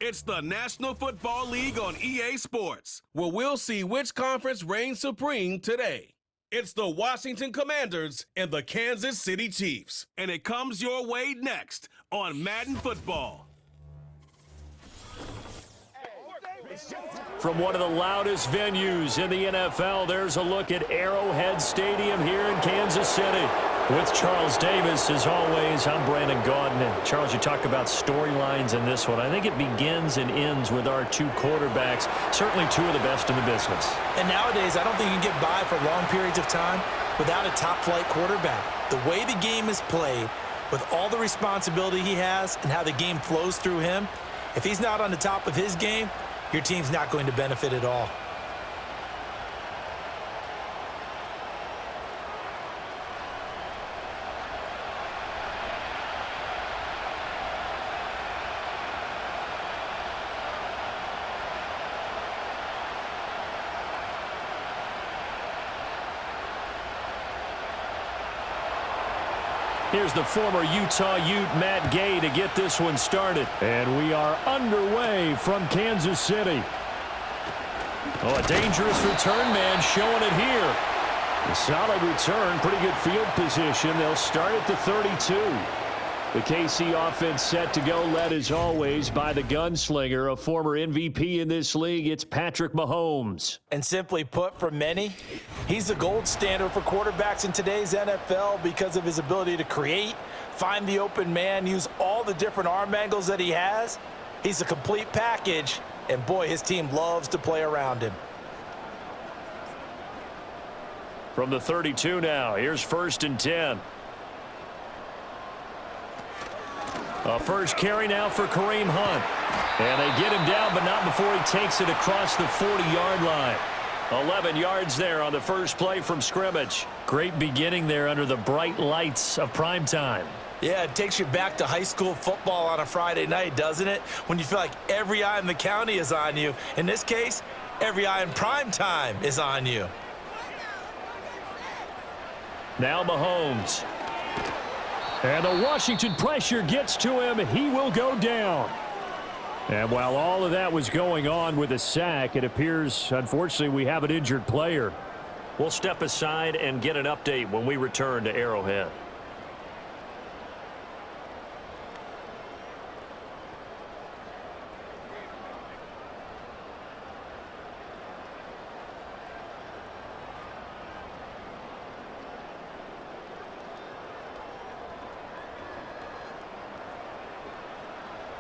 It's the National Football League on EA Sports, where we'll see which conference reigns supreme today. It's the Washington Commanders and the Kansas City Chiefs, and it comes your way next on Madden Football. From one of the loudest venues in the NFL, there's a look at Arrowhead Stadium here in Kansas City. With Charles Davis, as always, I'm Brandon Gaudin. Charles, you talk about storylines in this one. I think it begins and ends with our two quarterbacks, certainly two of the best in the business. And nowadays, I don't think you can get by for long periods of time without a top-flight quarterback. The way the game is played, with all the responsibility he has and how the game flows through him, if he's not on the top of his game, your team's not going to benefit at all. Here's the former Utah Ute, Matt Gay, to get this one started. And we are underway from Kansas City. Oh, a dangerous return man showing it here. A solid return, pretty good field position. They'll start at the 32. The KC offense set to go, led as always by the gunslinger, a former MVP in this league. It's Patrick Mahomes. And simply put, for many, he's the gold standard for quarterbacks in today's NFL because of his ability to create, find the open man, use all the different arm angles that he has. He's a complete package, and boy, his team loves to play around him. From the 32 now, here's 1st and 10. A first carry now for Kareem Hunt. And they get him down, but not before he takes it across the 40-yard line. 11 yards there on the first play from scrimmage. Great beginning there under the bright lights of primetime. Yeah, it takes you back to high school football on a Friday night, doesn't it? When you feel like every eye in the county is on you. In this case, every eye in primetime is on you. Now Mahomes. And the Washington pressure gets to him. He will go down. And while all of that was going on with a sack, it appears, unfortunately, we have an injured player. We'll step aside and get an update when we return to Arrowhead.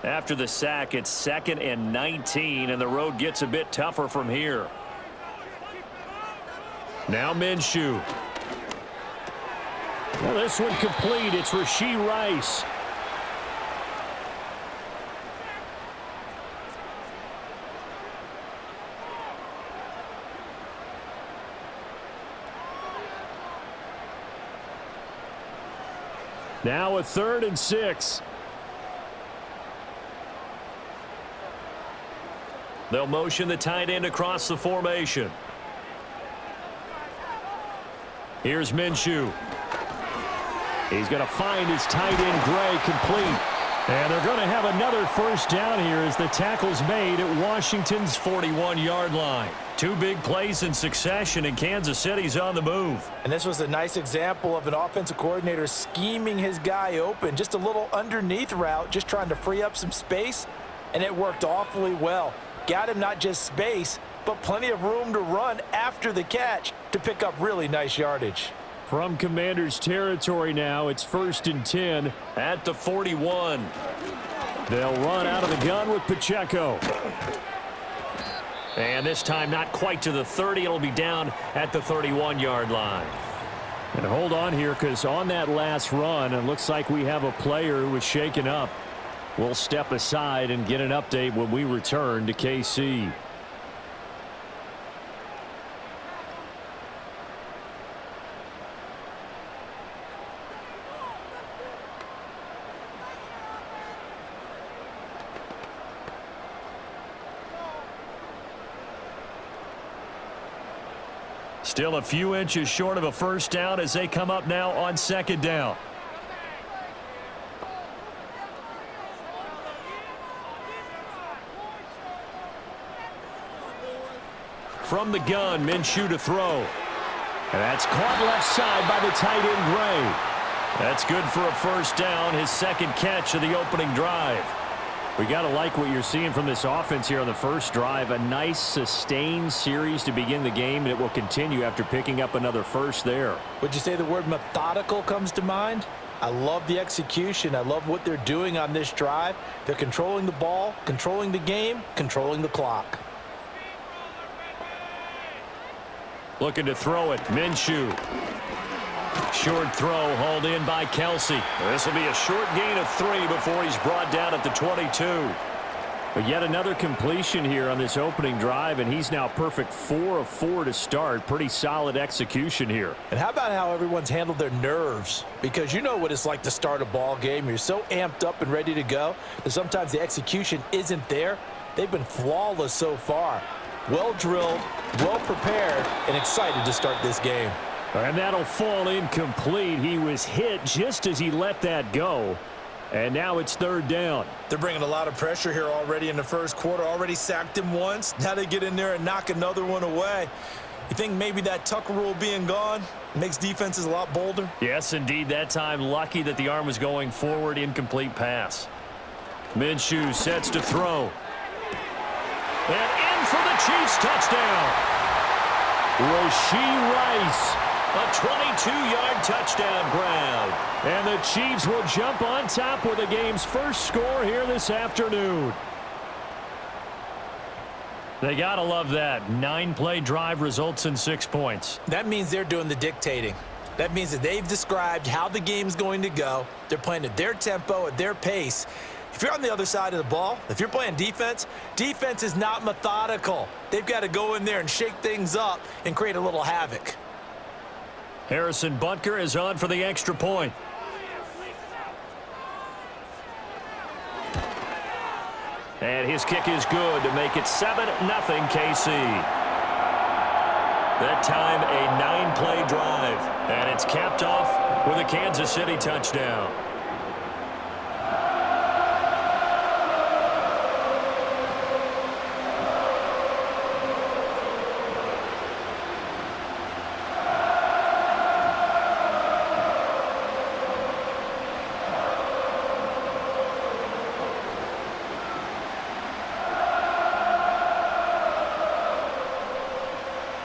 After the sack, it's 2nd and 19, and the road gets a bit tougher from here. Now Minshew. Well, this one complete. It's Rashee Rice. Now a 3rd and 6. They'll motion the tight end across the formation. Here's Minshew. He's going to find his tight end, Gray, complete. And they're going to have another first down here as the tackle's made at Washington's 41-yard line. Two big plays in succession, and Kansas City's on the move. And this was a nice example of an offensive coordinator scheming his guy open. Just a little underneath route, just trying to free up some space, and it worked awfully well. Got him not just space, but plenty of room to run after the catch to pick up really nice yardage. From Commanders territory now, it's 1st and 10 at the 41. They'll run out of the gun with Pacheco. And this time not quite to the 30. It'll be down at the 31-yard line. And hold on here, because on that last run, it looks like we have a player who was shaken up. We'll step aside and get an update when we return to KC. Still a few inches short of a first down as they come up now on 2nd down. from the gun. Minshew to throw. And that's caught left side by the tight end, Gray. That's good for a first down, his second catch of the opening drive. We got to like what you're seeing from this offense here on the first drive. A nice, sustained series to begin the game, and it will continue after picking up another first there. Would you say the word methodical comes to mind? I love the execution. I love what they're doing on this drive. They're controlling the ball, controlling the game, controlling the clock. Looking to throw it. Minshew. Short throw hauled in by Kelsey. This will be a short gain of 3 before he's brought down at the 22. But yet another completion here on this opening drive, and he's now perfect 4 of 4 to start. Pretty solid execution here. And how about how everyone's handled their nerves? Because you know what it's like to start a ball game. You're so amped up and ready to go that sometimes the execution isn't there. They've been flawless so far. Well drilled, well prepared, and excited to start this game. And that'll fall incomplete. He was hit just as he let that go. And now it's third down. They're bringing a lot of pressure here already in the first quarter. Already sacked him once. Now they get in there and knock another one away. You think maybe that Tucker rule being gone makes defenses a lot bolder? Yes, indeed. That time lucky that the arm was going forward. Incomplete pass. Minshew sets to throw. And in for the Chiefs touchdown. Rashee Rice. A 22-yard touchdown grab. And the Chiefs will jump on top with the game's first score here this afternoon. They got to love that. 9-play drive results in 6 points. That means they're doing the dictating. That means that they've described how the game's going to go. They're playing at their tempo, at their pace. If you're on the other side of the ball, if you're playing defense, defense is not methodical. They've got to go in there and shake things up and create a little havoc. Harrison Butker is on for the extra point. And his kick is good to make it 7-0 KC. That time a 9-play drive. And it's capped off with a Kansas City touchdown.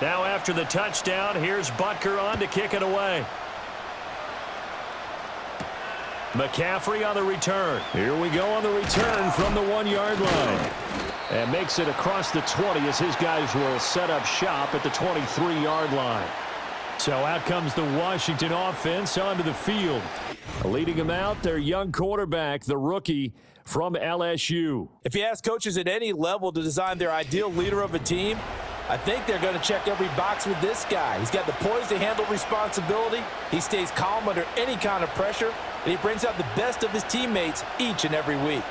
Now after the touchdown, here's Butker on to kick it away. McCaffrey on the return. Here we go on the return from the 1-yard line. And makes it across the 20 as his guys will set up shop at the 23-yard line. So out comes the Washington offense onto the field. Leading them out, their young quarterback, the rookie from LSU. If you ask coaches at any level to design their ideal leader of a team, I think they're going to check every box with this guy. He's got the poise to handle responsibility. He stays calm under any kind of pressure, and he brings out the best of his teammates each and every week.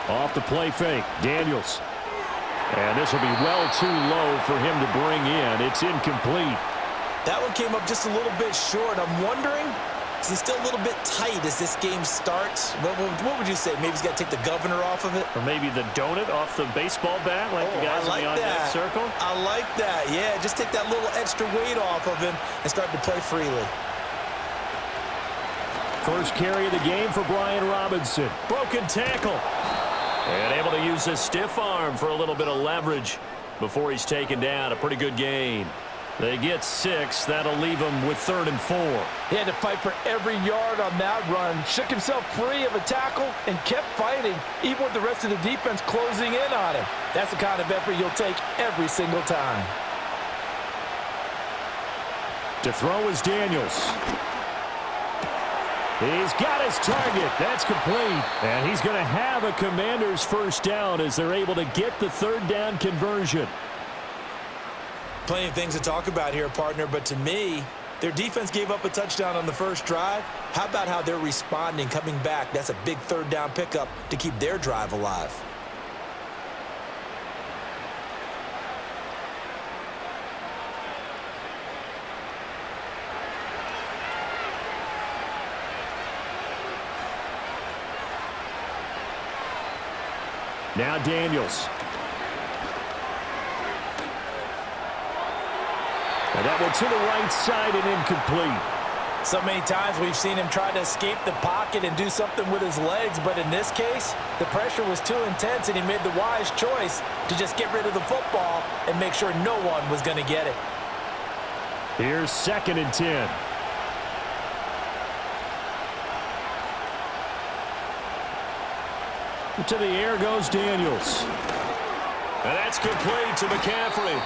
Off the play fake, Daniels. And this will be well too low for him to bring in. It's incomplete. That one came up just a little bit short. I'm wondering, is he still a little bit tight as this game starts? What would you say? Maybe he's got to take the governor off of it? Or maybe the donut off the baseball bat like the guys in the on-deck circle? I like that. Yeah, just take that little extra weight off of him and start to play freely. First carry of the game for Brian Robinson. Broken tackle. And able to use his stiff arm for a little bit of leverage before he's taken down. A pretty good gain. They get 6. That'll leave him with 3rd and 4. He had to fight for every yard on that run. Shook himself free of a tackle and kept fighting, even with the rest of the defense closing in on him. That's the kind of effort you'll take every single time. To throw is Daniels. He's got his target. That's complete. And he's going to have a Commander's first down as they're able to get the 3rd down conversion. Plenty of things to talk about here, partner, but to me, their defense gave up a touchdown on the first drive. How about how they're responding, coming back? That's a big 3rd down pickup to keep their drive alive. Now Daniels. And that one to the right side and incomplete. So many times we've seen him try to escape the pocket and do something with his legs, but in this case, the pressure was too intense and he made the wise choice to just get rid of the football and make sure no one was going to get it. Here's 2nd and 10. To the air goes Daniels. And that's complete to McCaffrey.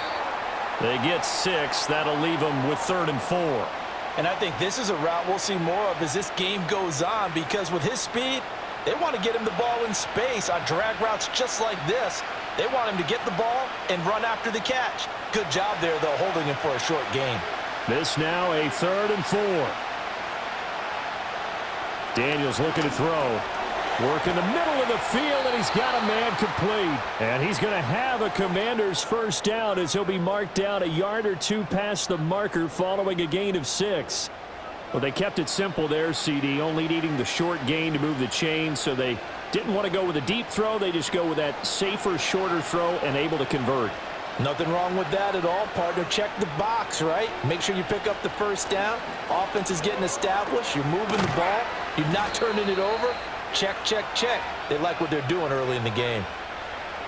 They get 6. That'll leave them with 3rd and 4. And I think this is a route we'll see more of as this game goes on, because with his speed, they want to get him the ball in space on drag routes just like this. They want him to get the ball and run after the catch. Good job there, though, holding him for a short gain. This now a 3rd and 4. Daniels looking to throw. Work in the middle of the field, and he's got a man complete. And he's going to have a Commander's first down as he'll be marked down a yard or 2 past the marker following a gain of 6. Well, they kept it simple there, CD, only needing the short gain to move the chain, so they didn't want to go with a deep throw. They just go with that safer, shorter throw and able to convert. Nothing wrong with that at all, partner. Check the box, right? Make sure you pick up the first down. Offense is getting established. You're moving the ball. You're not turning it over. Check, check, check. They like what they're doing early in the game.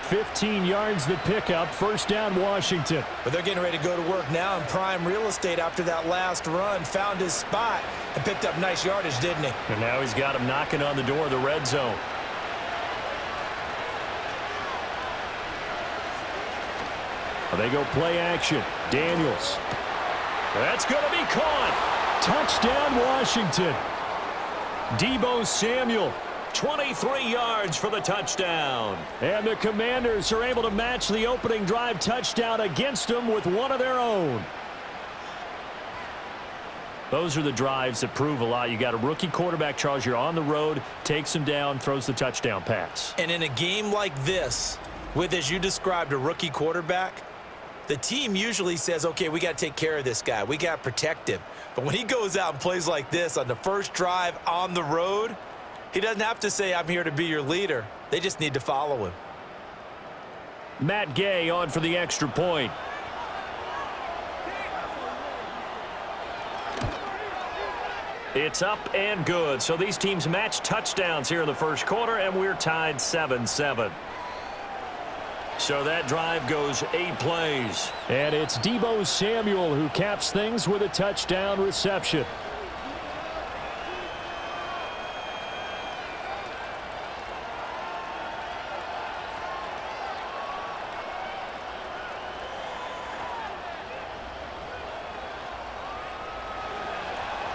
15 yards the pickup. First down, Washington. But they're getting ready to go to work now in prime real estate after that last run. Found his spot and picked up nice yardage, didn't he? And now he's got him knocking on the door of the red zone. They go play action. Daniels. That's going to be caught. Touchdown, Washington. Deebo Samuel, 23 yards for the touchdown. And the Commanders are able to match the opening drive touchdown against them with one of their own. Those are the drives that prove a lot. You got a rookie quarterback, Charles. You're on the road, takes him down, throws the touchdown pass. And in a game like this, with, as you described, a rookie quarterback, the team usually says, okay, we got to take care of this guy. We got to protect him. But when he goes out and plays like this on the first drive on the road, he doesn't have to say, I'm here to be your leader. They just need to follow him. Matt Gay on for the extra point. It's up and good. So these teams match touchdowns here in the first quarter, and we're tied 7-7. So that drive goes 8 plays. And it's Deebo Samuel who caps things with a touchdown reception.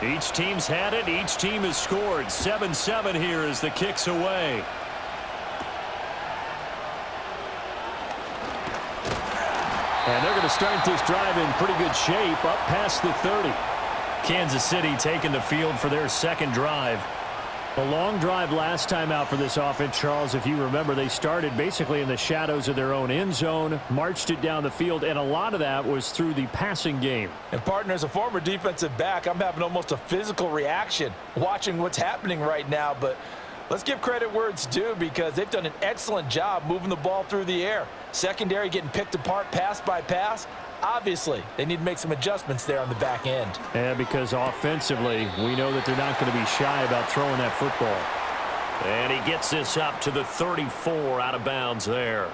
Each team's had it. Each team has scored. 7-7 here as the kick's away. And they're going to start this drive in pretty good shape, up past the 30. Kansas City taking the field for their second drive. A long drive last time out for this offense, Charles. If you remember, they started basically in the shadows of their own end zone, marched it down the field, and a lot of that was through the passing game. And, partner, as a former defensive back, I'm having almost a physical reaction watching what's happening right now. But let's give credit where it's due, because they've done an excellent job moving the ball through the air. Secondary getting picked apart pass by pass. Obviously, they need to make some adjustments there on the back end. And because offensively, we know that they're not going to be shy about throwing that football. And he gets this up to the 34 out of bounds there.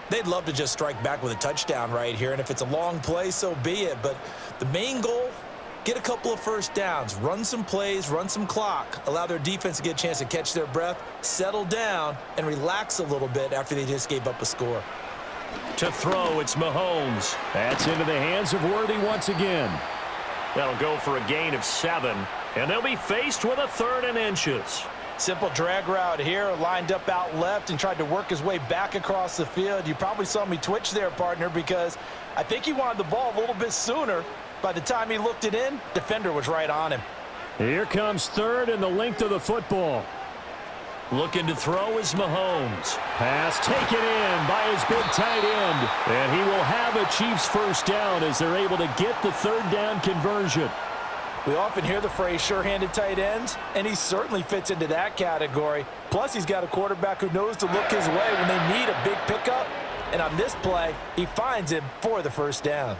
They'd love to just strike back with a touchdown right here, and if it's a long play, so be it. But the main goal, get a couple of first downs, run some plays, run some clock, allow their defense to get a chance to catch their breath, settle down, and relax a little bit after they just gave up a score. To throw, it's Mahomes. That's into the hands of Worthy once again. That'll go for a gain of 7, and they'll be faced with a 3rd and inches. Simple drag route here, lined up out left and tried to work his way back across the field. You probably saw me twitch there, partner, because I think he wanted the ball a little bit sooner. By the time he looked it in, defender was right on him. Here comes 3rd and the length of the football. Looking to throw is Mahomes. Pass taken in by his big tight end. And he will have a Chiefs first down as they're able to get the 3rd down conversion. We often hear the phrase sure-handed tight ends, and he certainly fits into that category. Plus, he's got a quarterback who knows to look his way when they need a big pickup. And on this play, he finds him for the first down.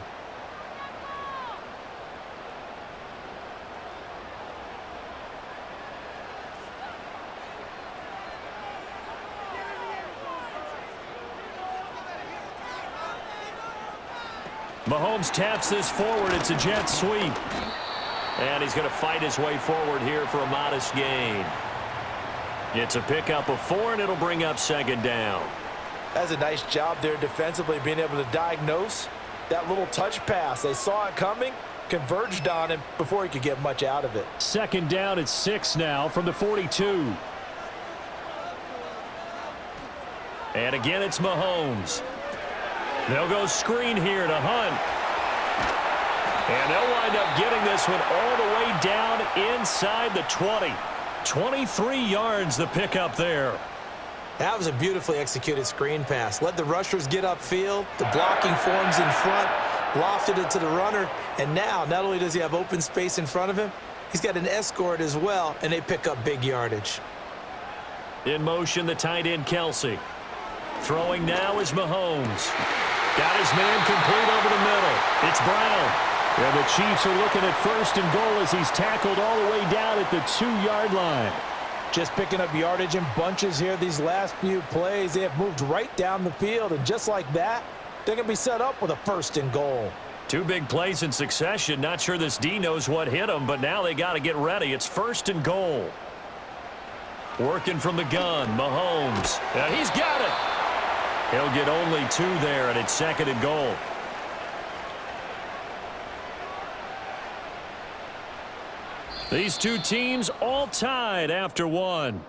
Mahomes taps this forward. It's a jet sweep. And he's going to fight his way forward here for a modest gain. It's a pickup of 4, and it'll bring up second down. That's a nice job there defensively, being able to diagnose that little touch pass. They saw it coming, converged on him before he could get much out of it. Second down at 6 now from the 42. And again, it's Mahomes. They'll go screen here to Hunt. And they'll wind up getting this one all the way down inside the 20. 23 yards the pickup there. That was a beautifully executed screen pass. Let the rushers get upfield. The blocking forms in front. Lofted it to the runner. And now, not only does he have open space in front of him, he's got an escort as well, and they pick up big yardage. In motion, the tight end, Kelsey. Throwing now is Mahomes. Got his man complete over the middle. It's Brown. And the Chiefs are looking at first and goal as he's tackled all the way down at the 2-yard line. Just picking up yardage in bunches here these last few plays. They have moved right down the field, and just like that, they're going to be set up with a first and goal. 2 big plays in succession. Not sure this D knows what hit him, but now they got to get ready. It's first and goal. Working from the gun, Mahomes. And he's got it. He'll get only 2 there, and it's second and goal. These two teams all tied after 1.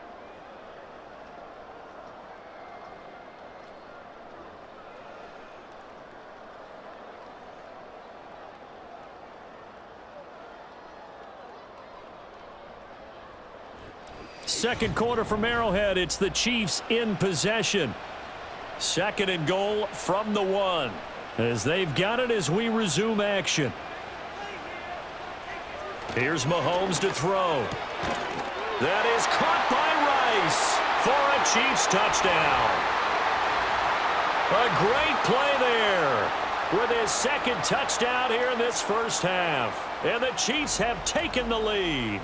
Second quarter from Arrowhead. It's the Chiefs in possession. Second and goal from the 1. As they've got it as we resume action. Here's Mahomes to throw. That is caught by Rice for a Chiefs touchdown. A great play there with his second touchdown here in this first half. And the Chiefs have taken the lead.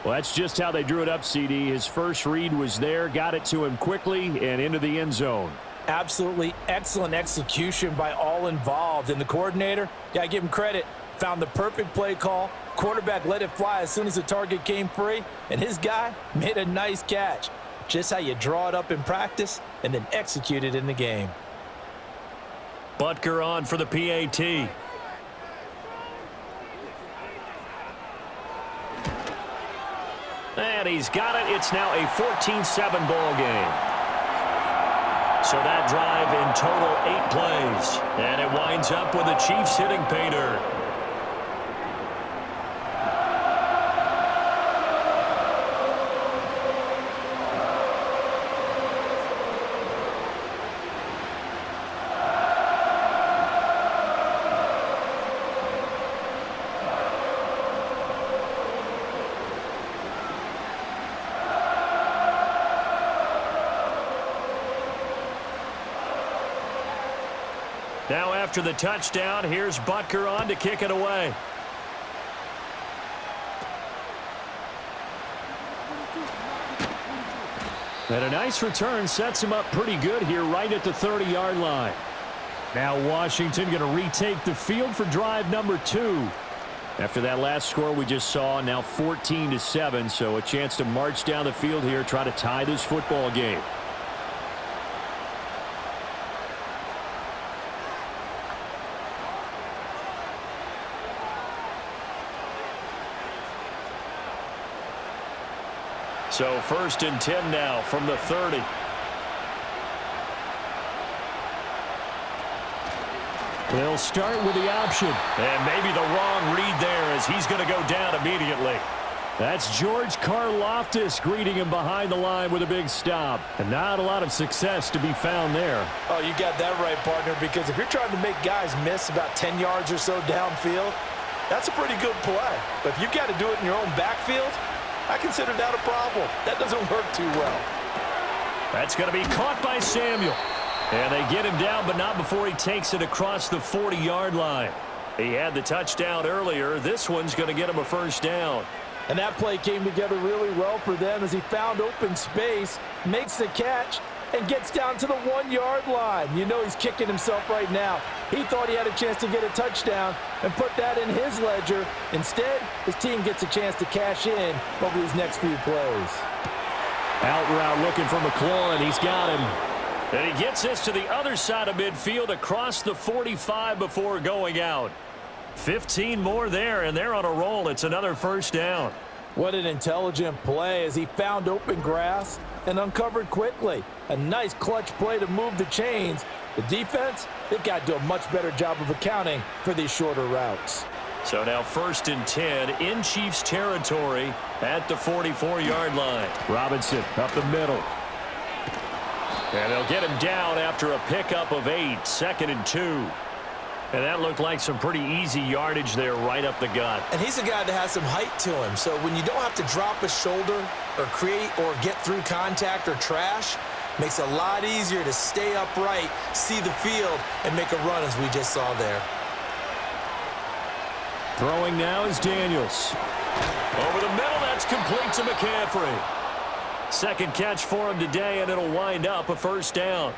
Well, that's just how they drew it up, CD. His first read was there, got it to him quickly, and into the end zone. Absolutely excellent execution by all involved. And the coordinator, got to give him credit, found the perfect play call. Quarterback let it fly as soon as the target came free, and his guy made a nice catch. Just how you draw it up in practice and then execute it in the game. Butker on for the PAT. And he's got it. It's now a 14-7 ball game. So that drive in total 8 plays. And it winds up with the Chiefs hitting pay dirt. Now after the touchdown, here's Butker on to kick it away. And a nice return sets him up pretty good here right at the 30-yard line. Now Washington going to retake the field for drive number 2. After that last score we just saw, now 14-7, so a chance to march down the field here, try to tie this football game. So first and 10 now from the 30. They'll start with the option. And maybe the wrong read there as he's going to go down immediately. That's George Karlaftis greeting him behind the line with a big stop. And not a lot of success to be found there. Oh, you got that right, partner, because if you're trying to make guys miss about 10 yards or so downfield, that's a pretty good play. But if you've got to do it in your own backfield, I consider that a problem. That doesn't work too well. That's going to be caught by Samuel. And they get him down, but not before he takes it across the 40-yard line. He had the touchdown earlier. This one's going to get him a first down. And that play came together really well for them as he found open space, makes the catch, and gets down to the 1-yard line. You know he's kicking himself right now. He thought he had a chance to get a touchdown and put that in his ledger. Instead, his team gets a chance to cash in over these next few plays. Out route looking for McLaurin. He's got him. And he gets this to the other side of midfield across the 45 before going out. 15 more there, and they're on a roll. It's another first down. What an intelligent play as he found open grass and uncovered quickly. A nice clutch play to move the chains. The defense, they've got to do a much better job of accounting for these shorter routes. So now 1st and 10 in Chiefs territory at the 44-yard line. Robinson up the middle. And they'll get him down after a pickup of 8, 2nd and 2. And that looked like some pretty easy yardage there right up the gut. And he's a guy that has some height to him. So when you don't have to drop a shoulder or create or get through contact or trash, makes it a lot easier to stay upright, see the field, and make a run as we just saw there. Throwing now is Daniels. Over the middle, that's complete to McCaffrey. Second catch for him today, and it'll wind up a first down.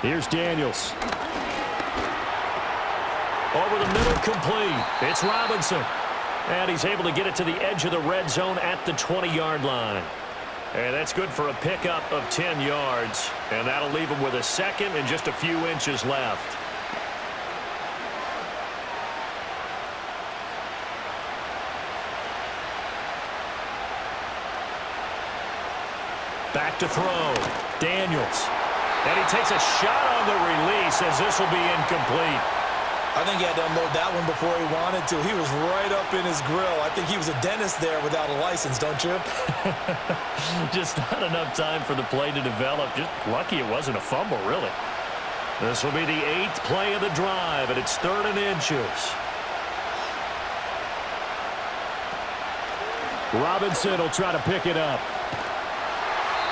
Here's Daniels. Over the middle, complete. It's Robinson. And he's able to get it to the edge of the red zone at the 20-yard line. And that's good for a pickup of 10 yards. And that'll leave him with a second and just a few inches left. Back to throw. Daniels. And he takes a shot on the release as this will be incomplete. I think he had to unload that one before he wanted to. He was right up in his grill. I think he was a dentist there without a license, don't you? Just not enough time for the play to develop. Just lucky it wasn't a fumble, really. This will be the 8th play of the drive, and it's 3rd and inches. Robinson will try to pick it up.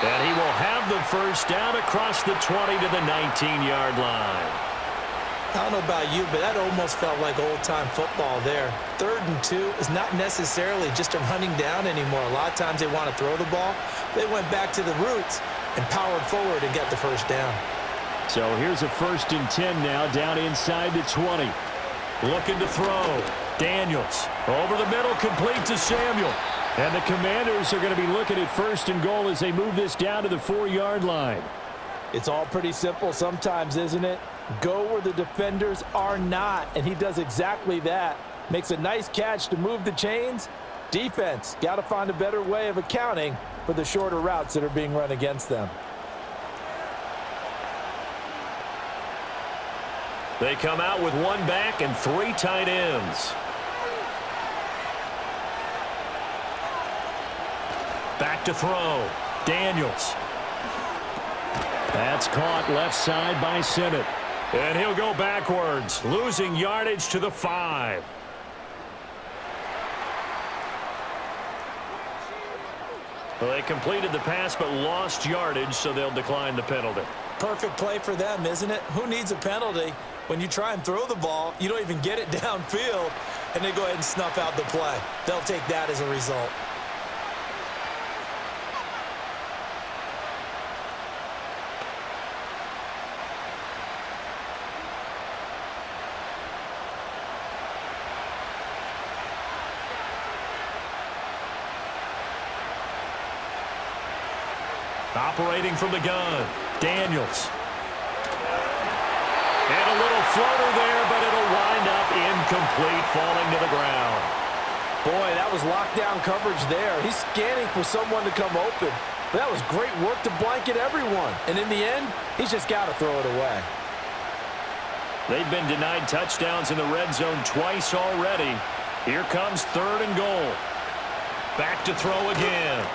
And he will have the first down across the 20 to the 19-yard line. I don't know about you, but that almost felt like old-time football there. 3rd and 2 is not necessarily just a running down anymore. A lot of times they want to throw the ball. They went back to the roots and powered forward and got the first down. So here's a 1st and 10 now down inside the 20. Looking to throw. Daniels over the middle, complete to Samuel. And the Commanders are going to be looking at 1st and goal as they move this down to the 4-yard line. It's all pretty simple sometimes, isn't it? Go where the defenders are not, and he does exactly that. Makes a nice catch to move the chains. Defense, got to find a better way of accounting for the shorter routes that are being run against them. They come out with 1 back and 3 tight ends. Back to throw. Daniels. That's caught left side by Simmons. And he'll go backwards, losing yardage to the 5. Well, they completed the pass but lost yardage, so they'll decline the penalty. Perfect play for them, isn't it? Who needs a penalty? When you try and throw the ball, you don't even get it downfield, and they go ahead and snuff out the play. They'll take that as a result. Operating from the gun, Daniels. And a little floater there, but it'll wind up incomplete, falling to the ground. Boy, that was lockdown coverage there. He's scanning for someone to come open. But that was great work to blanket everyone. And in the end, he's just got to throw it away. They've been denied touchdowns in the red zone twice already. Here comes 3rd and goal. Back to throw again.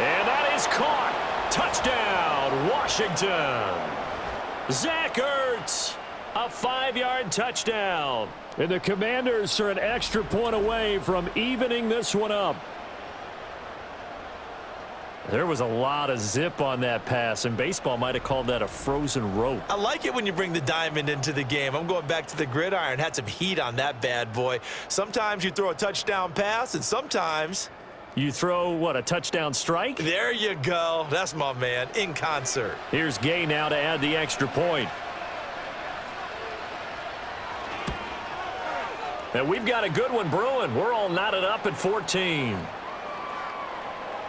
And that is caught. Touchdown, Washington. Zach Ertz, a 5-yard touchdown. And the Commanders are an extra point away from evening this one up. There was a lot of zip on that pass, and baseball might have called that a frozen rope. I like it when you bring the diamond into the game. I'm going back to the gridiron. Had some heat on that bad boy. Sometimes you throw a touchdown pass, and sometimes you throw, what, a touchdown strike? There you go. That's my man, in concert. Here's Gay now to add the extra point. And we've got a good one brewing. We're all knotted up at 14.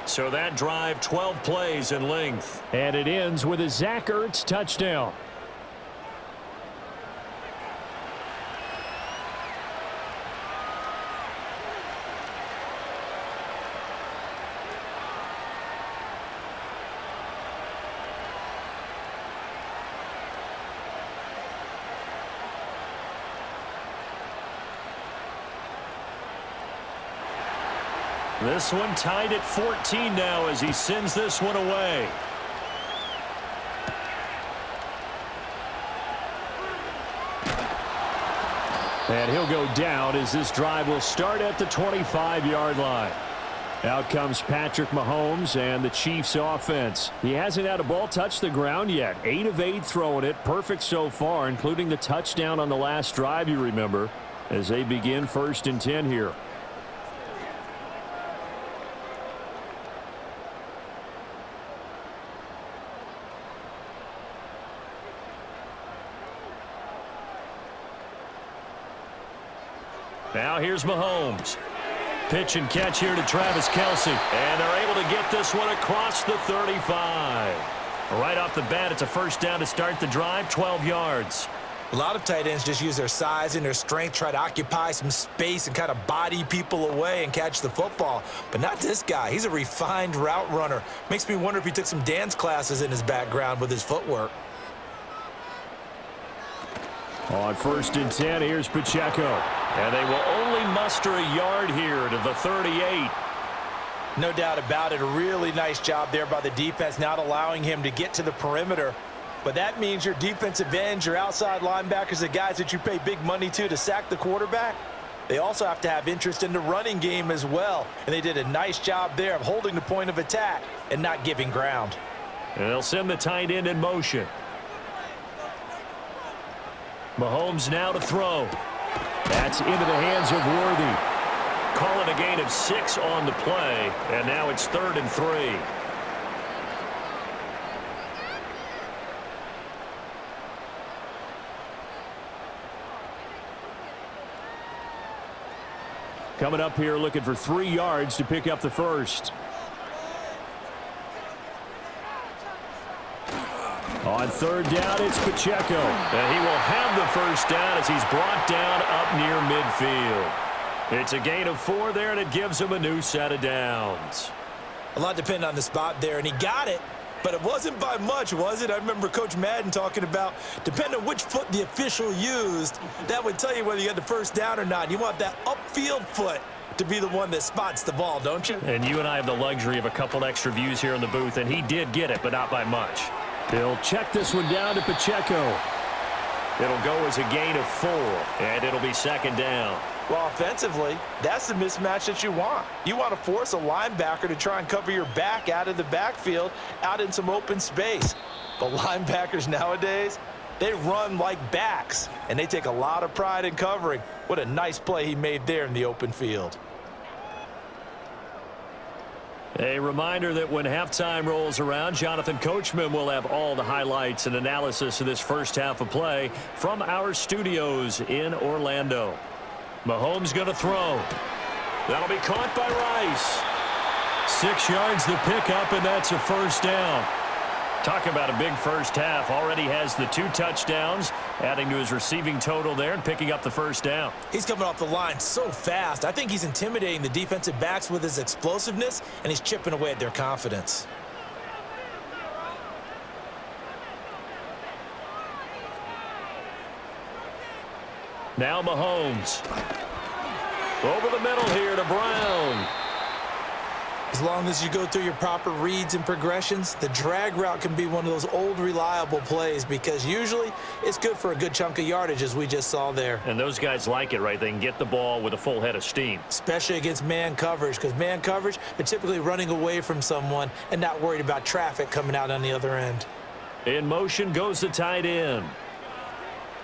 So that drive, 12 plays in length. And it ends with a Zach Ertz touchdown. This one tied at 14 now as he sends this one away. And he'll go down as this drive will start at the 25-yard line. Out comes Patrick Mahomes and the Chiefs offense. He hasn't had a ball touch the ground yet. 8 of 8 throwing it. Perfect so far, including the touchdown on the last drive, you remember, as they begin 1st and 10 here. Now here's Mahomes. Pitch and catch here to Travis Kelce. And they're able to get this one across the 35. Right off the bat, it's a first down to start the drive, 12 yards. A lot of tight ends just use their size and their strength, try to occupy some space and kind of body people away and catch the football. But not this guy. He's a refined route runner. Makes me wonder if he took some dance classes in his background with his footwork. On 1st and 10, here's Pacheco. And they will only muster a yard here to the 38. No doubt about it. A really nice job there by the defense, not allowing him to get to the perimeter. But that means your defensive ends, your outside linebackers, the guys that you pay big money to sack the quarterback, they also have to have interest in the running game as well. And they did a nice job there of holding the point of attack and not giving ground. And they'll send the tight end in motion. Mahomes now to throw. That's into the hands of Worthy. Calling a gain of 6 on the play, and now it's 3rd and 3. Coming up here looking for 3 yards to pick up the first. On 3rd down, it's Pacheco. And he will have the first down as he's brought down up near midfield. It's a gain of 4 there, and it gives him a new set of downs. A lot depended on the spot there, and he got it. But it wasn't by much, was it? I remember Coach Madden talking about, depending on which foot the official used, that would tell you whether you had the first down or not. You want that upfield foot to be the one that spots the ball, don't you? And you and I have the luxury of a couple extra views here in the booth, and he did get it, but not by much. He'll check this one down to Pacheco. It'll go as a gain of 4, and it'll be 2nd down. Well, offensively, that's the mismatch that you want. You want to force a linebacker to try and cover your back out of the backfield, out in some open space. But linebackers nowadays, they run like backs, and they take a lot of pride in covering. What a nice play he made there in the open field. A reminder that when halftime rolls around, Jonathan Coachman will have all the highlights and analysis of this first half of play from our studios in Orlando. Mahomes going to throw. That'll be caught by Rice. 6 yards the pickup, and that's a first down. Talk about a big first half. Already has the 2 touchdowns, adding to his receiving total there and picking up the first down. He's coming off the line so fast. I think he's intimidating the defensive backs with his explosiveness, and he's chipping away at their confidence. Now Mahomes. Over the middle here to Brown. As long as you go through your proper reads and progressions, the drag route can be one of those old reliable plays because usually it's good for a good chunk of yardage, as we just saw there. And those guys like it, right? They can get the ball with a full head of steam. Especially against man coverage, because man coverage, they're typically running away from someone and not worried about traffic coming out on the other end. In motion goes the tight end.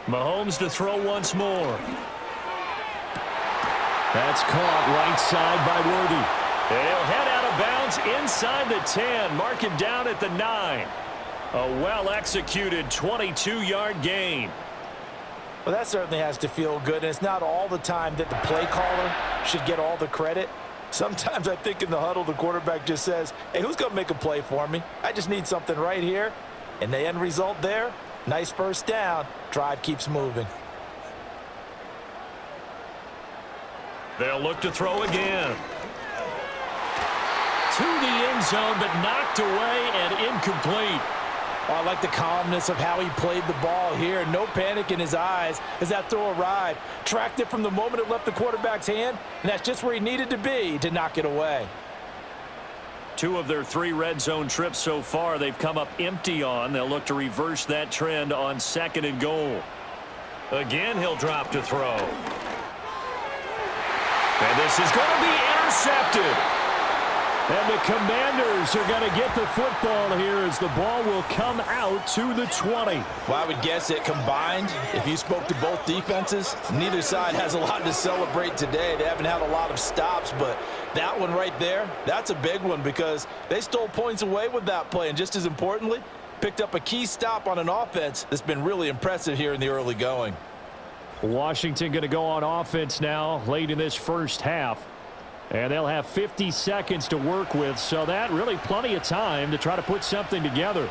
Mahomes to throw once more. That's caught right side by Worthy. He'll head out of bounds inside the 10. Mark him down at the 9. A well-executed 22-yard gain. Well, that certainly has to feel good, and it's not all the time that the play caller should get all the credit. Sometimes I think in the huddle, the quarterback just says, hey, who's going to make a play for me? I just need something right here. And the end result there, nice first down. Drive keeps moving. They'll look to throw again. To the end zone, but knocked away and incomplete. Oh, I like the calmness of how he played the ball here. No panic in his eyes as that throw arrived. Tracked it from the moment it left the quarterback's hand, and that's just where he needed to be to knock it away. 2 of their 3 red zone trips so far they've come up empty on. They'll look to reverse that trend on 2nd and goal. Again, he'll drop to throw. And this is going to be intercepted. And the Commanders are going to get the football here as the ball will come out to the 20. Well, I would guess it combined, if you spoke to both defenses, neither side has a lot to celebrate today. They haven't had a lot of stops, but that one right there, that's a big one because they stole points away with that play. And just as importantly, picked up a key stop on an offense that's been really impressive here in the early going. Washington going to go on offense now late in this first half. And they'll have 50 seconds to work with, so that really plenty of time to try to put something together.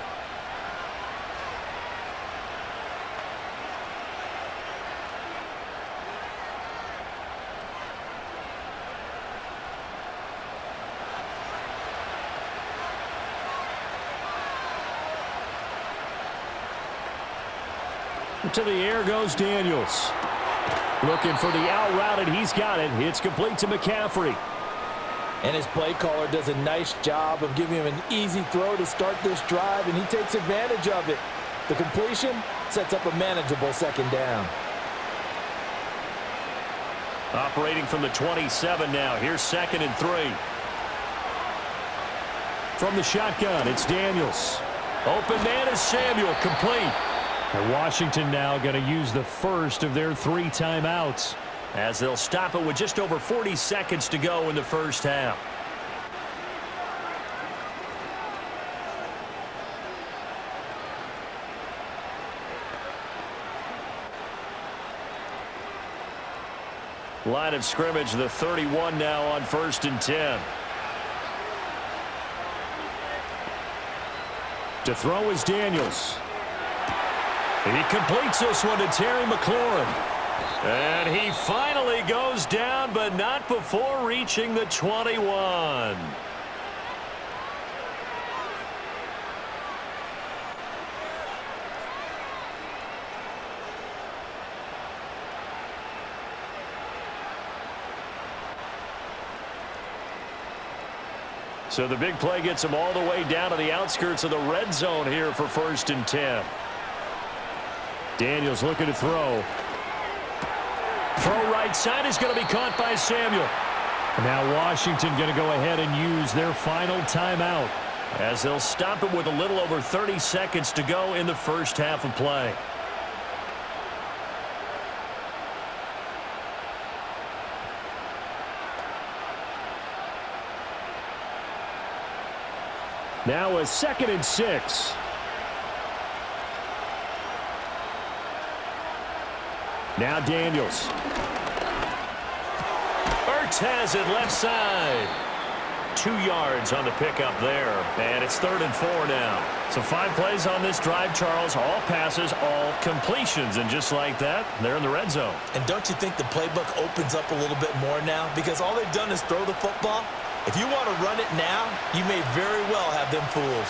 To the air goes Daniels. Looking for the out route, and he's got it. It's complete to McCaffrey. And his play caller does a nice job of giving him an easy throw to start this drive, and he takes advantage of it. The completion sets up a manageable 2nd down. Operating from the 27 now. Here's 2nd and 3. From the shotgun, it's Daniels. Open man is Samuel, complete. And Washington now going to use the first of their 3 timeouts, as they'll stop it with just over 40 seconds to go in the first half. Line of scrimmage, the 31 now on 1st and 10. To throw is Daniels. He completes this one to Terry McLaurin. And he finally goes down, but not before reaching the 21. So the big play gets him all the way down to the outskirts of the red zone here for 1st and 10. Daniels looking to throw. Throw right side is going to be caught by Samuel. Now Washington going to go ahead and use their final timeout, as they'll stop it with a little over 30 seconds to go in the first half of play. Now a 2nd and 6. Now Daniels. Ertz has it left side. 2 yards on the pickup there. And it's 3rd and 4 now. So 5 plays on this drive, Charles. All passes, all completions. And just like that, they're in the red zone. And don't you think the playbook opens up a little bit more now? Because all they've done is throw the football. If you want to run it now, you may very well have them fooled.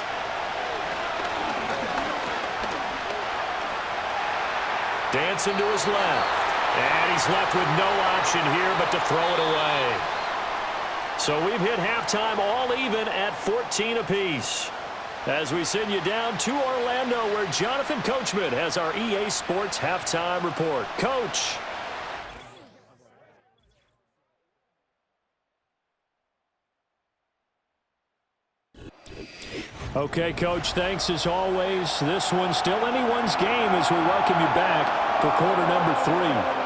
Dancing to his left. And he's left with no option here but to throw it away. So we've hit halftime all even at 14 apiece. As we send you down to Orlando, where Jonathan Coachman has our EA Sports halftime report. Coach. Okay, Coach, thanks as always. This one's still anyone's game as we welcome you back for quarter number 3.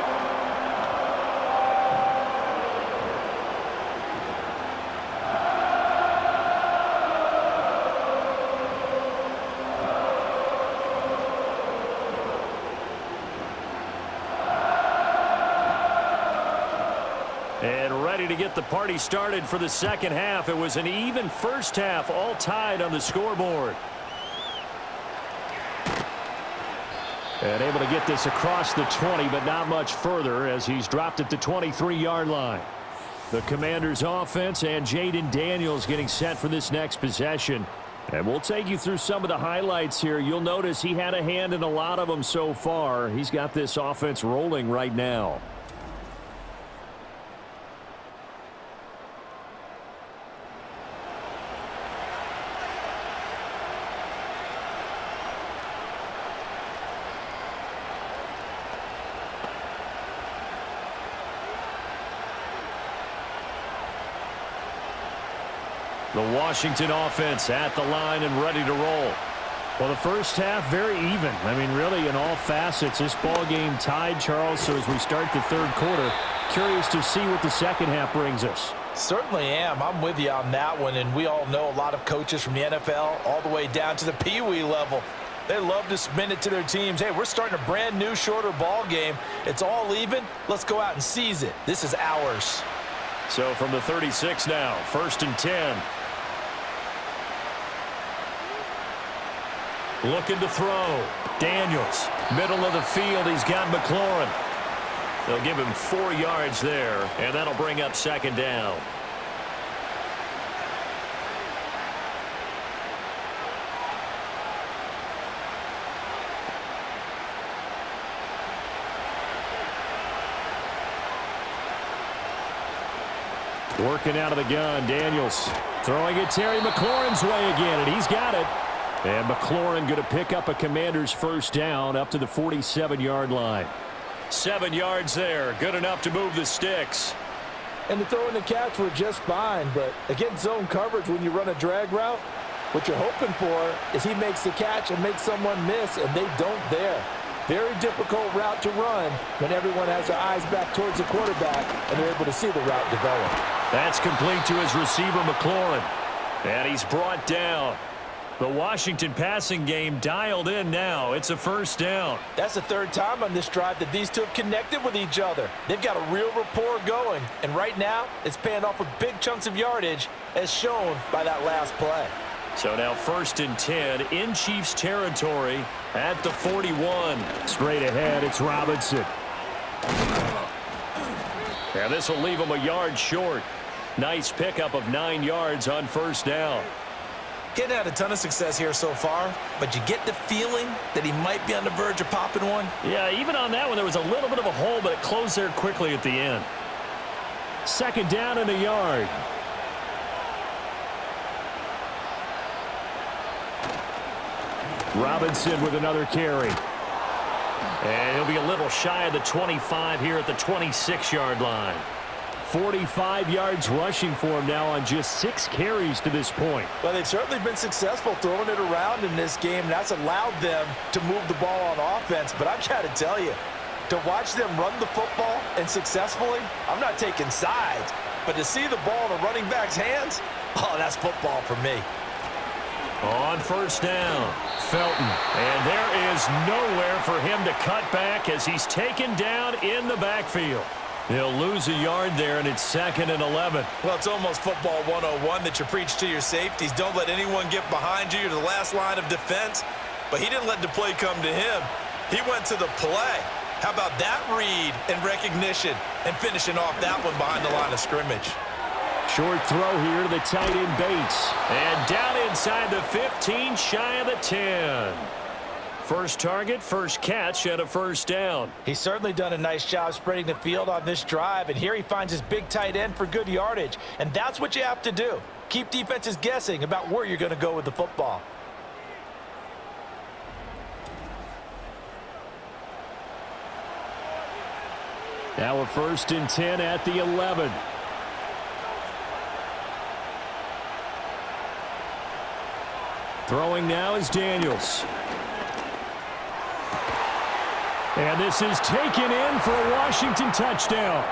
And ready to get the party started for the second half. It was an even first half, all tied on the scoreboard. And able to get this across the 20, but not much further as he's dropped at the 23-yard line. The Commanders' offense and Jaden Daniels getting set for this next possession. And we'll take you through some of the highlights here. You'll notice he had a hand in a lot of them so far. He's got this offense rolling right now. The Washington offense at the line and ready to roll. Well, the first half, very even. I mean, really, in all facets, this ball game tied, Charles. So as we start the third quarter, curious to see what the second half brings us. Certainly am. I'm with you on that one. And we all know a lot of coaches from the NFL all the way down to the Pee Wee level. They love to submit it to their teams. Hey, we're starting a brand new, shorter ball game. It's all even. Let's go out and seize it. This is ours. So from the 36 now, 1st and 10. Looking to throw. Daniels, middle of the field. He's got McLaurin. They'll give him 4 yards there, and that'll bring up 2nd down. Working out of the gun, Daniels throwing it Terry McLaurin's way again, and he's got it. And McLaurin going to pick up a Commander's first down up to the 47-yard line. 7 yards there, good enough to move the sticks. And the throw and the catch were just fine, but against zone coverage when you run a drag route, what you're hoping for is he makes the catch and makes someone miss, and they don't there. Very difficult route to run when everyone has their eyes back towards the quarterback and they're able to see the route develop. That's complete to his receiver, McLaurin. And he's brought down. The Washington passing game dialed in now. It's a first down. That's the 3rd time on this drive that these two have connected with each other. They've got a real rapport going. And right now, it's paying off with big chunks of yardage as shown by that last play. So now 1st and 10 in Chiefs territory at the 41. Straight ahead, it's Robinson. And this will leave him a yard short. Nice pickup of 9 yards on first down. Getting had a ton of success here so far, but you get the feeling that he might be on the verge of popping one. Yeah, even on that one, there was a little bit of a hole, but it closed there quickly at the end. 2nd down and a yard. Robinson with another carry. And he'll be a little shy of the 25 here at the 26-yard line. 45 yards rushing for him now on just 6 carries to this point. Well, they've certainly been successful throwing it around in this game, and that's allowed them to move the ball on offense. But I've got to tell you, to watch them run the football and successfully, I'm not taking sides, but to see the ball in a running back's hands, oh, that's football for me. On first down, Felton. And there is nowhere for him to cut back as he's taken down in the backfield. He'll lose a yard there, and it's 2nd and 11. Well, it's almost football 101 that you preach to your safeties. Don't let anyone get behind you. You're the last line of defense. But he didn't let the play come to him. He went to the play. How about that read and recognition and finishing off that one behind the line of scrimmage? Short throw here to the tight end Bates. And down inside the 15, shy of the 10. First target, first catch, and a first down. He's certainly done a nice job spreading the field on this drive, and here he finds his big tight end for good yardage. And that's what you have to do. Keep defenses guessing about where you're going to go with the football. Now a 1st and 10 at the 11. Throwing now is Daniels. And this is taken in for a Washington touchdown.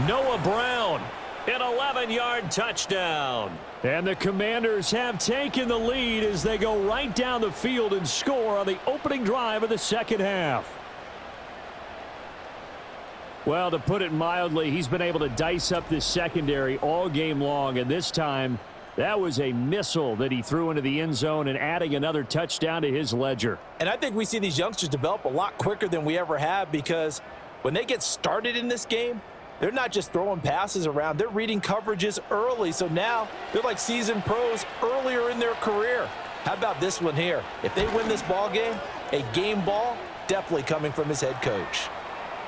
Noah Brown, an 11-yard touchdown. And the Commanders have taken the lead as they go right down the field and score on the opening drive of the second half. Well, to put it mildly, he's been able to dice up this secondary all game long, and this time that was a missile that he threw into the end zone and adding another touchdown to his ledger. And I think we see these youngsters develop a lot quicker than we ever have, because when they get started in this game, they're not just throwing passes around. They're reading coverages early. So now they're like seasoned pros earlier in their career. How about this one here? If they win this ball game, a game ball definitely coming from his head coach.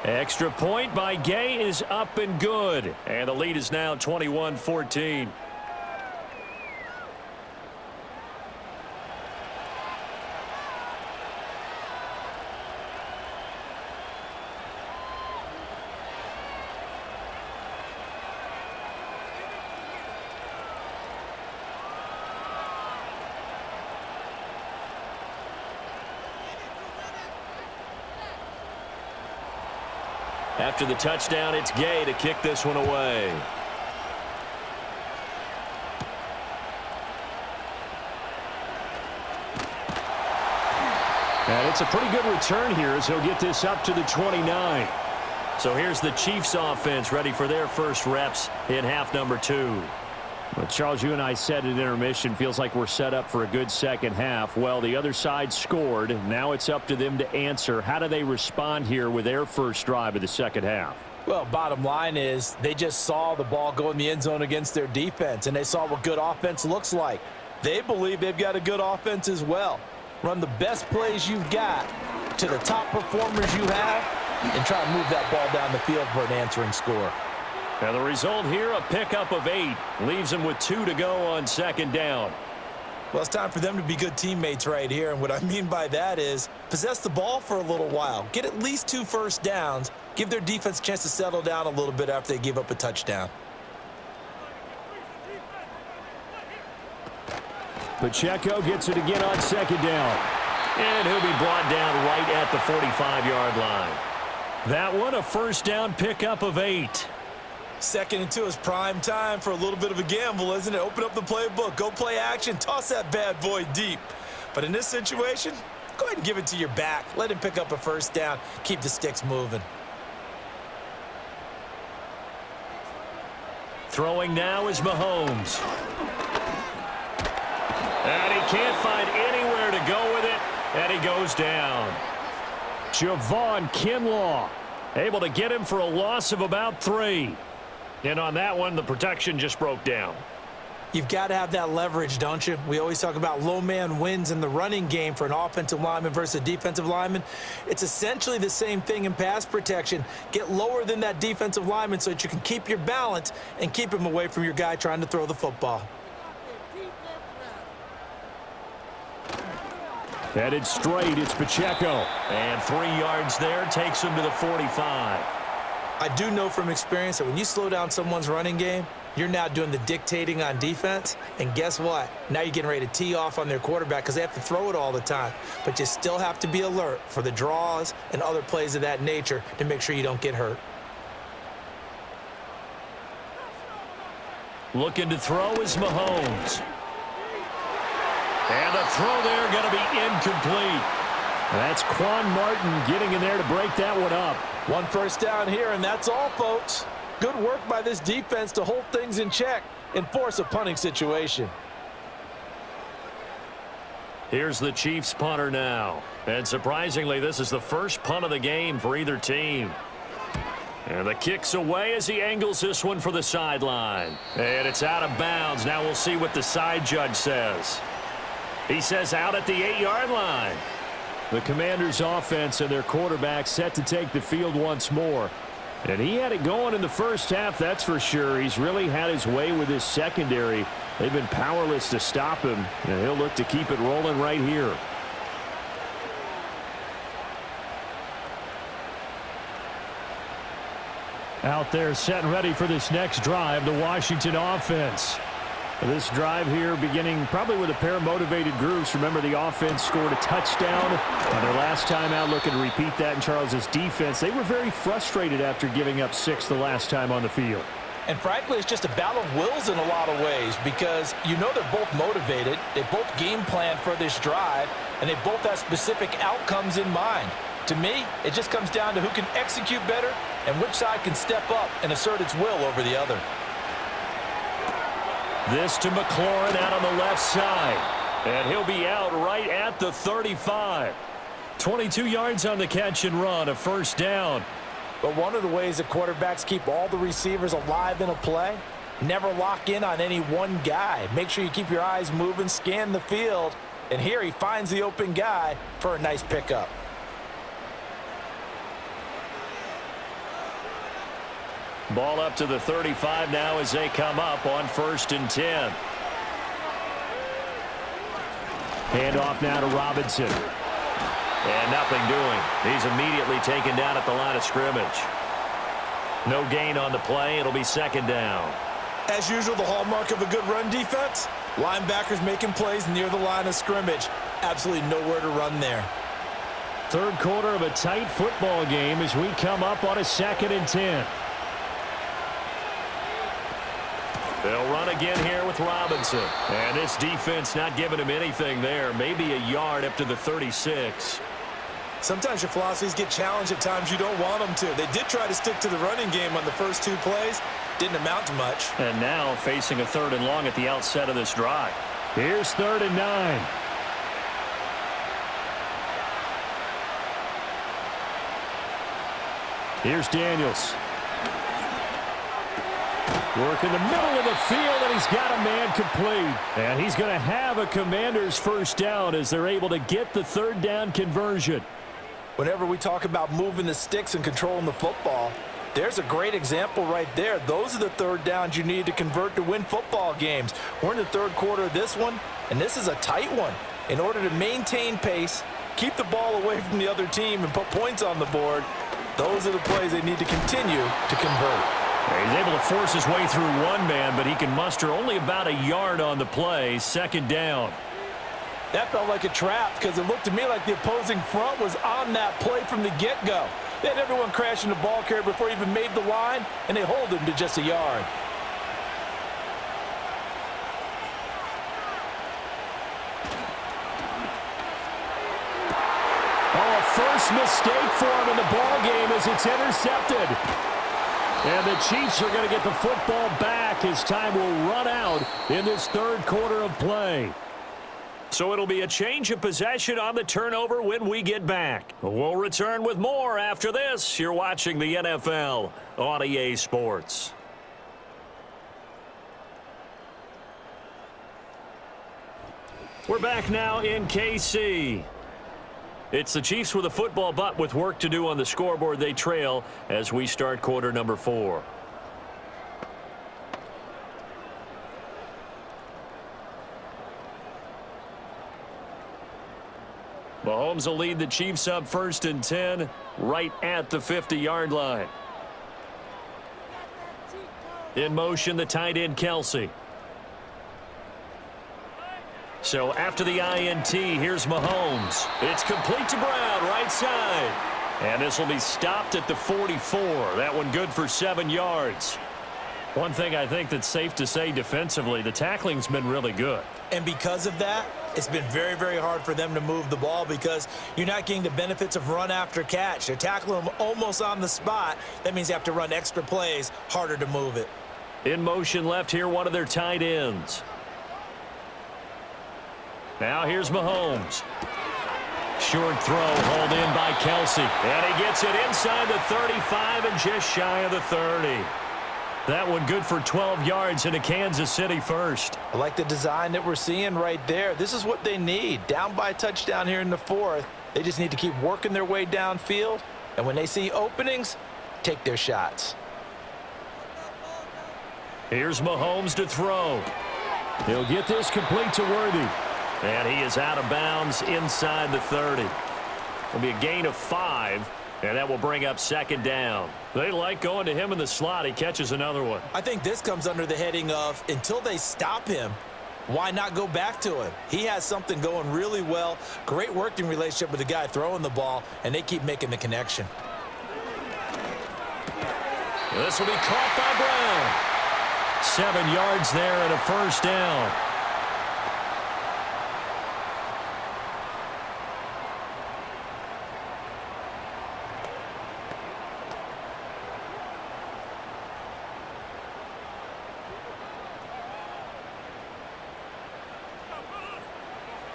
Extra point by Gay is up and good. And the lead is now 21-14. After the touchdown, it's Gay to kick this one away. And it's a pretty good return here as he'll get this up to the 29. So here's the Chiefs offense ready for their first reps in half number 2. Well, Charles, you and I said at intermission, feels like we're set up for a good second half. Well, the other side scored. Now it's up to them to answer. How do they respond here with their first drive of the second half? Well, bottom line is they just saw the ball go in the end zone against their defense, and they saw what good offense looks like. They believe they've got a good offense as well. Run the best plays you've got to the top performers you have and try to move that ball down the field for an answering score. And the result here, a pickup of 8. Leaves them with 2 to go on second down. Well, it's time for them to be good teammates right here. And what I mean by that is possess the ball for a little while. Get at least 2 first downs. Give their defense a chance to settle down a little bit after they give up a touchdown. Pacheco gets it again on second down. And he'll be brought down right at the 45-yard line. That one, a first down pickup of 8. 2nd and 2 is prime time for a little bit of a gamble, isn't it? Open up the playbook, go play action, toss that bad boy deep. But in this situation, go ahead and give it to your back. Let him pick up a first down. Keep the sticks moving. Throwing now is Mahomes. And he can't find anywhere to go with it, and he goes down. Javon Kinlaw able to get him for a loss of about 3. And on that one, the protection just broke down. You've got to have that leverage, don't you? We always talk about low man wins in the running game for an offensive lineman versus a defensive lineman. It's essentially the same thing in pass protection. Get lower than that defensive lineman so that you can keep your balance and keep him away from your guy trying to throw the football. Headed straight, it's Pacheco. And 3 yards there, takes him to the 45. I do know from experience that when you slow down someone's running game, you're now doing the dictating on defense. And guess what? Now you're getting ready to tee off on their quarterback because they have to throw it all the time. But you still have to be alert for the draws and other plays of that nature to make sure you don't get hurt. Looking to throw is Mahomes. And the throw there going to be incomplete. That's Quan Martin getting in there to break that one up. 1 first down here, and that's all, folks. Good work by this defense to hold things in check and force a punting situation. Here's the Chiefs punter now. And surprisingly, this is the first punt of the game for either team. And the kick's away as he angles this one for the sideline. And it's out of bounds. Now we'll see what the side judge says. He says out at the 8-yard line. The Commanders' offense and their quarterback set to take the field once more. And he had it going in the first half, that's for sure. He's really had his way with his secondary. They've been powerless to stop him, and he'll look to keep it rolling right here. Out there set and ready for this next drive, the Washington offense. This drive here beginning probably with a pair of motivated groups. Remember, the offense scored a touchdown on their last time out, looking to repeat that in Charles's defense. They were very frustrated after giving up 6 the last time on the field. And frankly, it's just a battle of wills in a lot of ways because you know they're both motivated. They both game plan for this drive, and they both have specific outcomes in mind. To me, it just comes down to who can execute better and which side can step up and assert its will over the other. This to McLaurin out on the left side. And he'll be out right at the 35. 22 yards on the catch and run, a first down. But one of the ways that quarterbacks keep all the receivers alive in a play, never lock in on any one guy. Make sure you keep your eyes moving, scan the field. And here he finds the open guy for a nice pickup. Ball up to the 35 now as they come up on 1st and 10. Handoff now to Robinson. And nothing doing. He's immediately taken down at the line of scrimmage. No gain on the play. It'll be 2nd down. As usual, the hallmark of a good run defense, linebackers making plays near the line of scrimmage. Absolutely nowhere to run there. 3rd quarter of a tight football game as we come up on a 2nd and 10. They'll run again here with Robinson. And this defense not giving him anything there. Maybe a yard up to the 36. Sometimes your philosophies get challenged at times you don't want them to. They did try to stick to the running game on the first 2 plays. Didn't amount to much. And now facing a 3rd and long at the outset of this drive. Here's 3rd and 9. Here's Daniels. Work in the middle of the field, and he's got a man complete. And he's going to have a Commander's first down as they're able to get the 3rd down conversion. Whenever we talk about moving the sticks and controlling the football, there's a great example right there. Those are the 3rd downs you need to convert to win football games. We're in the 3rd quarter of this one, and this is a tight one. In order to maintain pace, keep the ball away from the other team, and put points on the board, those are the plays they need to continue to convert. He's able to force his way through one man, but he can muster only about a yard on the play. 2nd down. That felt like a trap because it looked to me like the opposing front was on that play from the get-go. They had everyone crashing the ball carrier before he even made the line, and they hold him to just a yard. Oh, a first mistake for him in the ball game as it's intercepted. And the Chiefs are going to get the football back as time will run out in this 3rd quarter of play. So it'll be a change of possession on the turnover when we get back. We'll return with more after this. You're watching the NFL on EA Sports. We're back now in KC. It's the Chiefs with a football, but with work to do on the scoreboard. They trail as we start quarter number 4. Mahomes will lead the Chiefs up 1st and 10 right at the 50-yard line. In motion, the tight end, Kelsey. So after the INT, here's Mahomes. It's complete to Brown, right side. And this will be stopped at the 44. That one good for 7 yards. One thing I think that's safe to say defensively, the tackling's been really good. And because of that, it's been very, very hard for them to move the ball because you're not getting the benefits of run after catch. They're tackling them almost on the spot. That means you have to run extra plays, harder to move it. In motion left here, one of their tight ends. Now here's Mahomes. Short throw hauled in by Kelsey. And he gets it inside the 35 and just shy of the 30. That one good for 12 yards into Kansas City first. I like the design that we're seeing right there. This is what they need. Down by a touchdown here in the fourth. They just need to keep working their way downfield. And when they see openings, take their shots. Here's Mahomes to throw. He'll get this complete to Worthy. And he is out of bounds inside the 30. It'll be a gain of 5. And that will bring up second down. They like going to him in the slot. He catches another one. I think this comes under the heading of until they stop him, why not go back to him? He has something going really well. Great working relationship with the guy throwing the ball, and they keep making the connection. This will be caught by Brown. 7 yards there and a first down.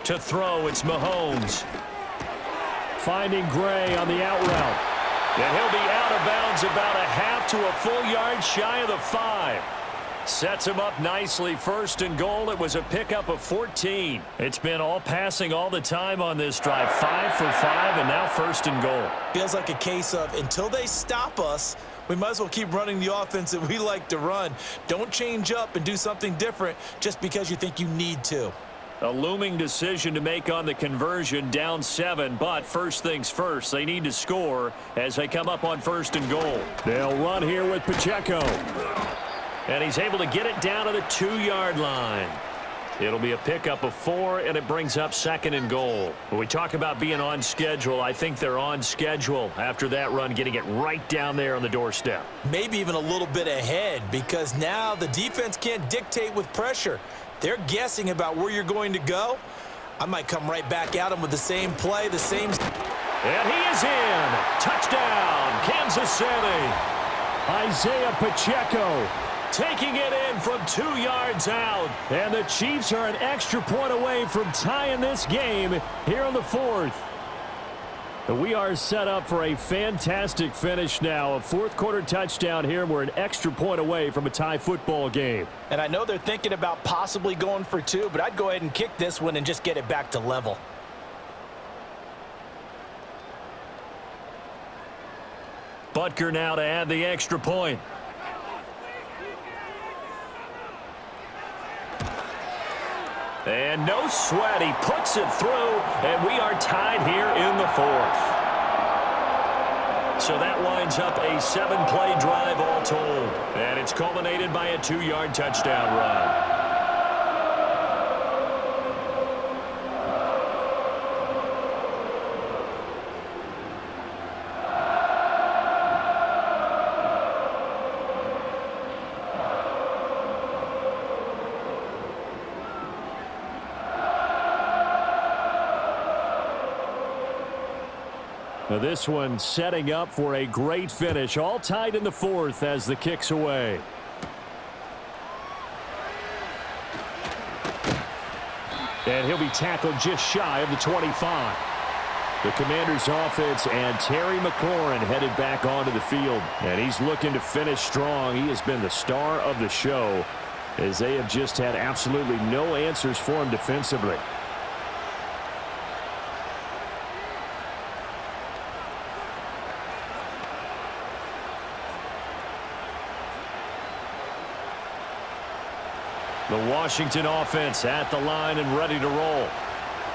To throw, it's Mahomes. Finding Gray on the out route. And he'll be out of bounds about a half to a full yard shy of the 5. Sets him up nicely. First and goal. It was a pickup of 14. It's been all passing all the time on this drive. 5 for 5, and now first and goal. Feels like a case of until they stop us, we might as well keep running the offense that we like to run. Don't change up and do something different just because you think you need to. A looming decision to make on the conversion, down 7, but first things first, they need to score as they come up on first and goal. They'll run here with Pacheco. And he's able to get it down to the 2-yard line. It'll be a pickup of 4, and it brings up second and goal. When we talk about being on schedule, I think they're on schedule after that run, getting it right down there on the doorstep. Maybe even a little bit ahead because now the defense can't dictate with pressure. They're guessing about where you're going to go. I might come right back at them with the same play, the same. And he is in. Touchdown, Kansas City. Isaiah Pacheco taking it in from 2 yards out. And the Chiefs are an extra point away from tying this game here in the fourth. We are set up for a fantastic finish now. A fourth-quarter touchdown here. We're an extra point away from a tie football game. And I know they're thinking about possibly going for 2, but I'd go ahead and kick this one and just get it back to level. Butker now to add the extra point. And no sweat, he puts it through, and we are tied here in the fourth. So that winds up a 7-play drive all told. And it's culminated by a 2-yard touchdown run. Now this one setting up for a great finish. All tied in the fourth as the kick's away. And he'll be tackled just shy of the 25. The Commanders' offense and Terry McLaurin headed back onto the field. And he's looking to finish strong. He has been the star of the show as they have just had absolutely no answers for him defensively. The Washington offense at the line and ready to roll.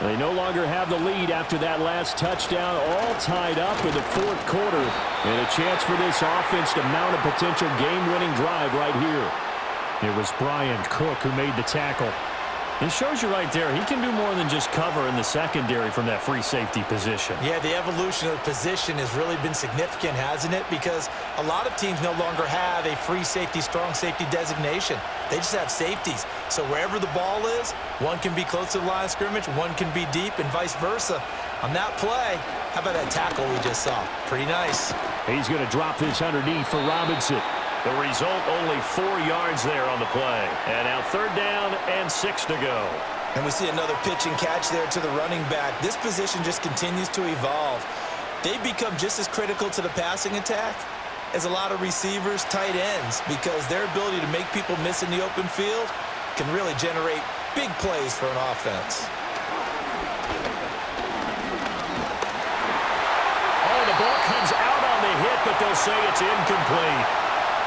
They no longer have the lead after that last touchdown, all tied up in the fourth quarter. And a chance for this offense to mount a potential game-winning drive right here. It was Brian Cook who made the tackle. It shows you right there, he can do more than just cover in the secondary from that free safety position. Yeah, the evolution of the position has really been significant, hasn't it? Because a lot of teams no longer have a free safety, strong safety designation. They just have safeties. So wherever the ball is, one can be close to the line of scrimmage, one can be deep, and vice versa. On that play, how about that tackle we just saw? Pretty nice. He's going to drop this underneath for Robinson. The result, only 4 yards there on the play. And now 3rd down and 6 to go. And we see another pitch and catch there to the running back. This position just continues to evolve. They become just as critical to the passing attack as a lot of receivers, tight ends, because their ability to make people miss in the open field can really generate big plays for an offense. Oh, the ball comes out on the hit, but they'll say it's incomplete.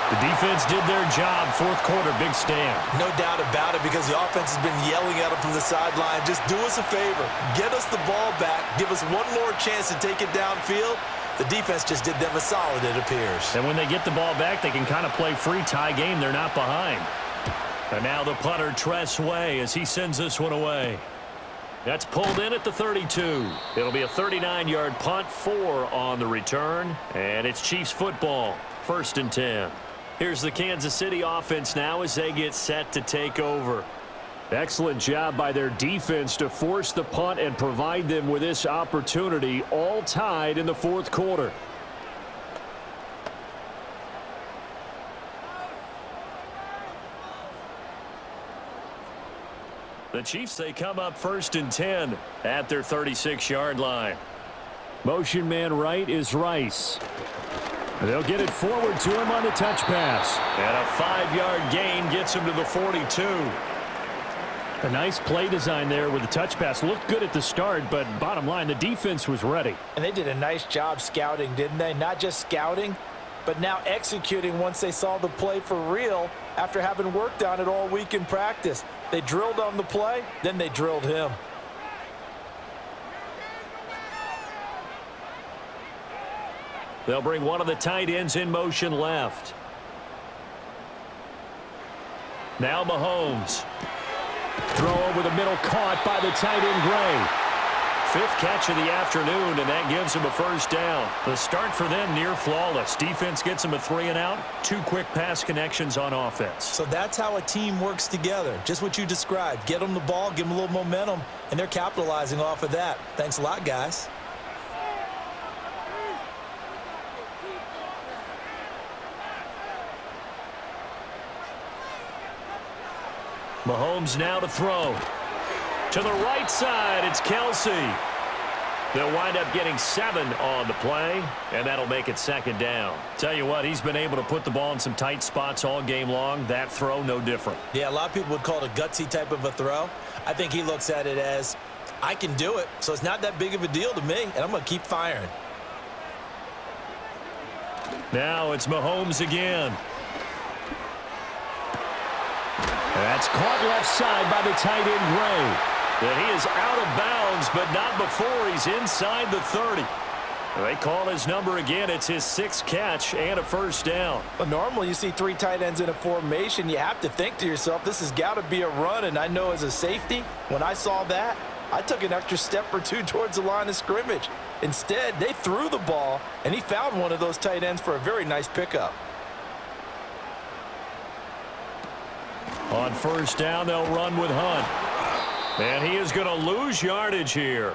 The defense did their job. 4th quarter, big stand. No doubt about it, because the offense has been yelling at them from the sideline. Just do us a favor. Get us the ball back. Give us one more chance to take it downfield. The defense just did them a solid, it appears. And when they get the ball back, they can kind of play free tie game. They're not behind. And now the punter, Tress Way, as he sends this one away. That's pulled in at the 32. It'll be a 39-yard punt, 4 on the return. And it's Chiefs football, 1st and 10. Here's the Kansas City offense now as they get set to take over. Excellent job by their defense to force the punt and provide them with this opportunity, all tied in the 4th quarter. The Chiefs, they come up 1st and 10 at their 36-yard line. Motion man right is Rice. They'll get it forward to him on the touch pass. And a 5-yard gain gets him to the 42. A nice play design there with the touch pass. Looked good at the start, but bottom line, the defense was ready. And they did a nice job scouting, didn't they? Not just scouting, but now executing once they saw the play for real after having worked on it all week in practice. They drilled on the play, then they drilled him. They'll bring one of the tight ends in motion left. Now Mahomes. Throw over the middle, caught by the tight end Gray. 5th catch of the afternoon, and that gives him a 1st down. The start for them near flawless. Defense gets them a 3 and out. 2 quick pass connections on offense. So that's how a team works together. Just what you described. Get them the ball, give them a little momentum, and they're capitalizing off of that. Thanks a lot, guys. Mahomes now to throw. To the right side, it's Kelsey. They'll wind up getting 7 on the play, and that'll make it 2nd down. Tell you what, he's been able to put the ball in some tight spots all game long. That throw, no different. Yeah, a lot of people would call it a gutsy type of a throw. I think he looks at it as, I can do it, so it's not that big of a deal to me, and I'm going to keep firing. Now it's Mahomes again. That's caught left side by the tight end Gray. And he is out of bounds, but not before he's inside the 30. They call his number again. It's his 6th catch and a 1st down. Well, normally you see 3 tight ends in a formation. You have to think to yourself, this has got to be a run. And I know as a safety, when I saw that, I took an extra step or 2 towards the line of scrimmage. Instead, they threw the ball, and he found one of those tight ends for a very nice pickup. On 1st down, they'll run with Hunt. And he is going to lose yardage here.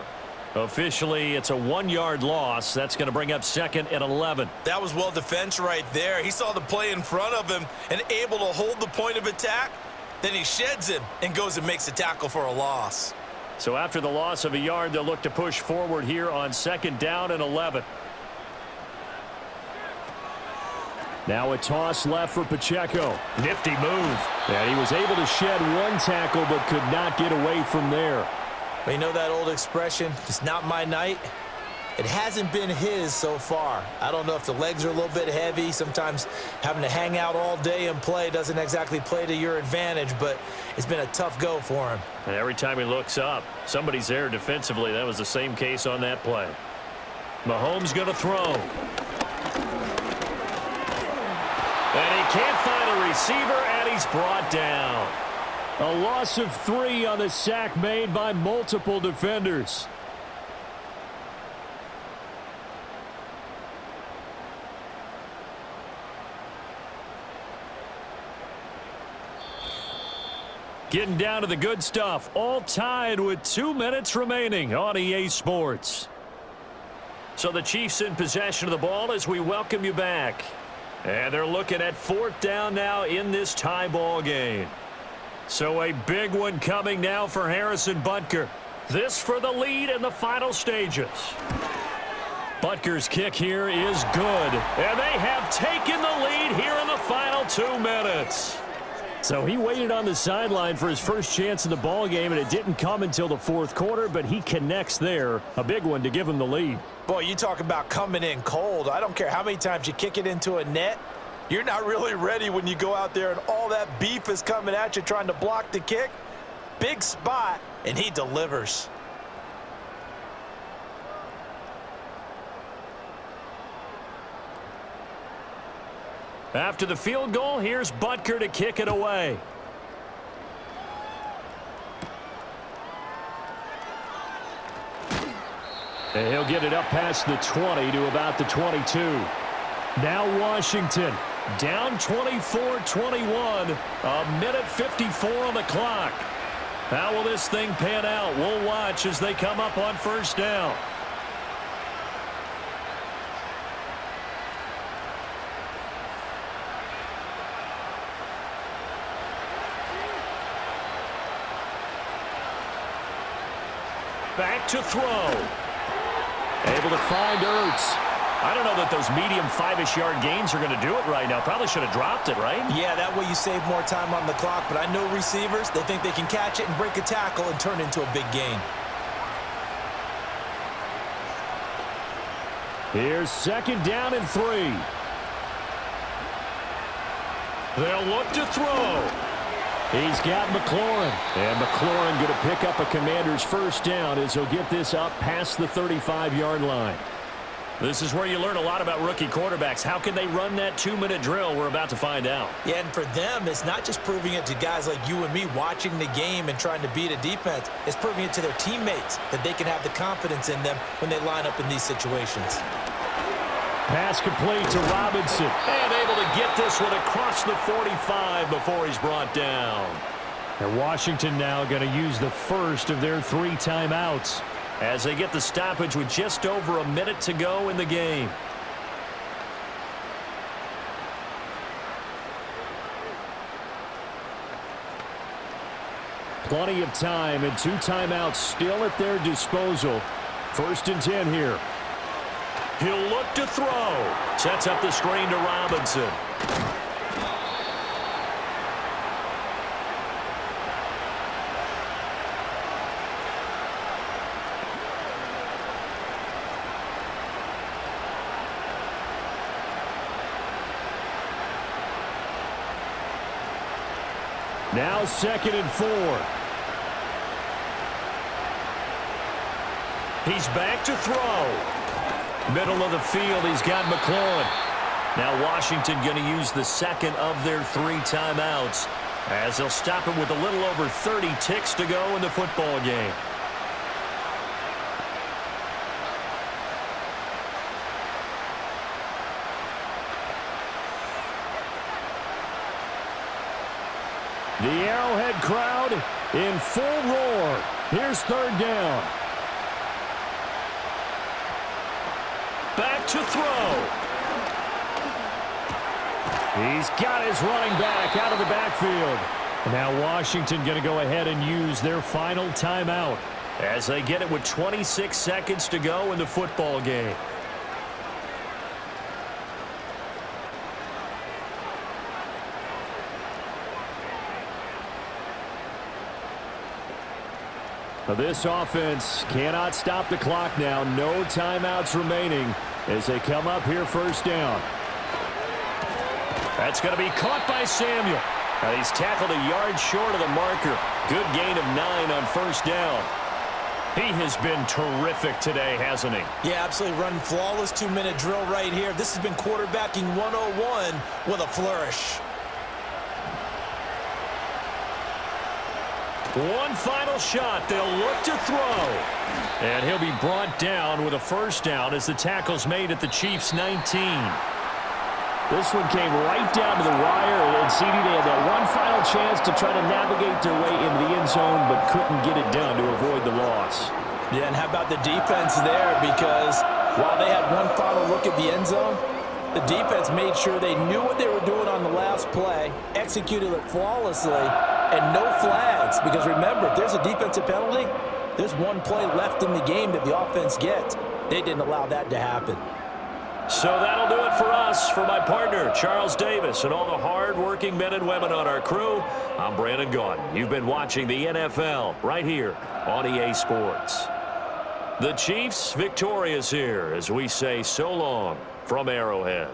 Officially, it's a 1-yard loss. That's going to bring up 2nd and 11. That was well defense right there. He saw the play in front of him and able to hold the point of attack. Then he sheds him and goes and makes a tackle for a loss. So after the loss of a yard, they'll look to push forward here on 2nd down and 11. Now a toss left for Pacheco. Nifty move. And he was able to shed 1 tackle but could not get away from there. But you know that old expression, it's not my night? It hasn't been his so far. I don't know if the legs are a little bit heavy. Sometimes having to hang out all day and play doesn't exactly play to your advantage, but it's been a tough go for him. And every time he looks up, somebody's there defensively. That was the same case on that play. Mahomes going to throw. And he can't find a receiver, and he's brought down. A loss of 3 on the sack made by multiple defenders. Getting down to the good stuff. All tied with 2 minutes remaining on EA Sports. So the Chiefs in possession of the ball as we welcome you back. And they're looking at 4th down now in this tie ball game. So a big one coming now for Harrison Butker. This for the lead in the final stages. Butker's kick here is good. And they have taken the lead here in the final 2 minutes. So he waited on the sideline for his first chance in the ball game, and it didn't come until the 4th quarter, but he connects there. A big one to give him the lead. Boy, you talk about coming in cold. I don't care how many times you kick it into a net. You're not really ready when you go out there and all that beef is coming at you trying to block the kick. Big spot, and he delivers. After the field goal, here's Butker to kick it away. And he'll get it up past the 20 to about the 22. Now Washington down 24-21. A minute 54 on the clock. How will this thing pan out? We'll watch as they come up on 1st down. Back to throw. Able to find Ertz. I don't know that those medium 5-ish yard gains are going to do it right now. Probably should have dropped it, right? Yeah, that way you save more time on the clock. But I know receivers, they think they can catch it and break a tackle and turn it into a big gain. Here's 2nd down and 3. They'll look to throw. He's got McLaurin. And McLaurin going to pick up a Commander's 1st down as he'll get this up past the 35-yard line. This is where you learn a lot about rookie quarterbacks. How can they run that 2-minute drill? We're about to find out. Yeah, and for them, it's not just proving it to guys like you and me watching the game and trying to beat a defense. It's proving it to their teammates that they can have the confidence in them when they line up in these situations. Pass complete to Robinson. And able to get this one across the 45 before he's brought down. And Washington now going to use the first of their 3 timeouts as they get the stoppage with just over a minute to go in the game. Plenty of time and 2 timeouts still at their disposal. 1st and 10 here. He'll look to throw. Sets up the screen to Robinson. Now 2nd and 4. He's back to throw. Middle of the field, he's got McLaurin. Now Washington going to use the 2nd of their 3 timeouts as they'll stop it with a little over 30 ticks to go in the football game. The Arrowhead crowd in full roar. Here's 3rd down. Back to throw. He's got his running back out of the backfield. Now Washington going to go ahead and use their final timeout as they get it with 26 seconds to go in the football game. This offense cannot stop the clock now. No timeouts remaining as they come up here 1st down. That's going to be caught by Samuel. He's tackled a yard short of the marker. Good gain of 9 on 1st down. He has been terrific today, hasn't he? Yeah, absolutely. Running flawless 2-minute drill right here. This has been quarterbacking 101 with a flourish. One final shot. They'll look to throw. And he'll be brought down with a first down as the tackle's made at the Chiefs' 19. This one came right down to the wire, and CD, they had that one final chance to try to navigate their way into the end zone, but couldn't get it done to avoid the loss. Yeah, and how about the defense there? Because while they had one final look at the end zone, the defense made sure they knew what they were doing on the last play, executed it flawlessly, and no flags. Because remember, if there's a defensive penalty, there's one play left in the game that the offense gets. They didn't allow that to happen. So that'll do it for us. For my partner, Charles Davis, and all the hard-working men and women on our crew, I'm Brandon Gaudin. You've been watching the NFL right here on EA Sports. The Chiefs victorious here as we say so long from Arrowhead.